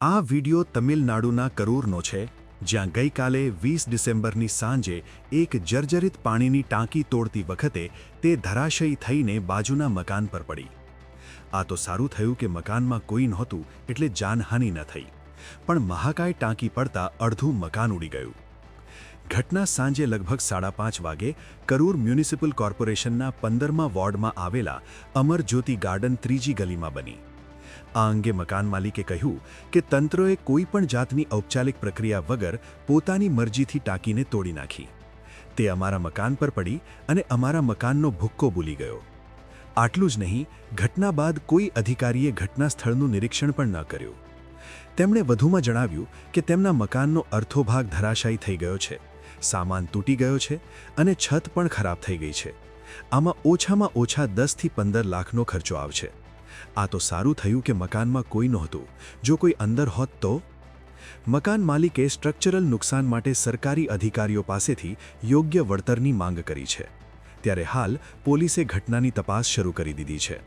આ વિડિયો તમિલનાડુના કરૂરનો છે, જ્યાં ગઈકાલે 20 ડિસેમ્બરની સાંજે એક જર્જરિત પાણીની ટાંકી તોડતી વખતે તે ધરાશયી થઈને બાજુના મકાન પર પડી. આ તો સારું થયું કે મકાનમાં કોઈ નહોતું એટલે જાનહાનિ ન થઈ, પણ મહાકાય ટાંકી પડતા અડધું મકાન ઉડી ગયું. ઘટના સાંજે લગભગ 5:30 વાગે કરૂર મ્યુનિસિપલ કોર્પોરેશનના 15મા વોર્ડમાં આવેલા અમરજ્યોતિ ગાર્ડન ત્રીજી ગલીમાં બની. આ અંગે મકાન માલિકે કહ્યું કે તંત્રએ કોઈ પણ જાતની ઔપચારિક પ્રક્રિયા વગર પોતાની મરજીથી ટાંકીને તોડી નાખી. તે અમારા મકાન પર પડી અને અમારા મકાનનો ભૂક્કો ભૂલી ગયો. આટલું જ નહીં, ઘટના બાદ કોઈ અધિકારીએ ઘટના સ્થળનું નિરીક્ષણ પણ ન કર્યું. તેમણે વધુમાં જણાવ્યું કે તેમના મકાનનો અર્ધો ભાગ ધરાશાયી થઈ ગયો છે, સામાન તૂટી ગયો છે અને છત પણ ખરાબ થઈ ગઈ છે. આમાં ઓછામાં ઓછા 10 થી 15 લાખનો ખર્ચો આવશે. આ તો સારું થયું કે મકાનમાં કોઈ નહોતું. જો કોઈ અંદર હોત તો. મકાન માલિકે સ્ટ્રક્ચરલ નુકસાન માટે સરકારી અધિકારીઓ પાસેથી યોગ્ય વળતરની માંગ કરી છે. ત્યારે હાલ પોલીસે ઘટનાની તપાસ શરૂ કરી દીધી છે.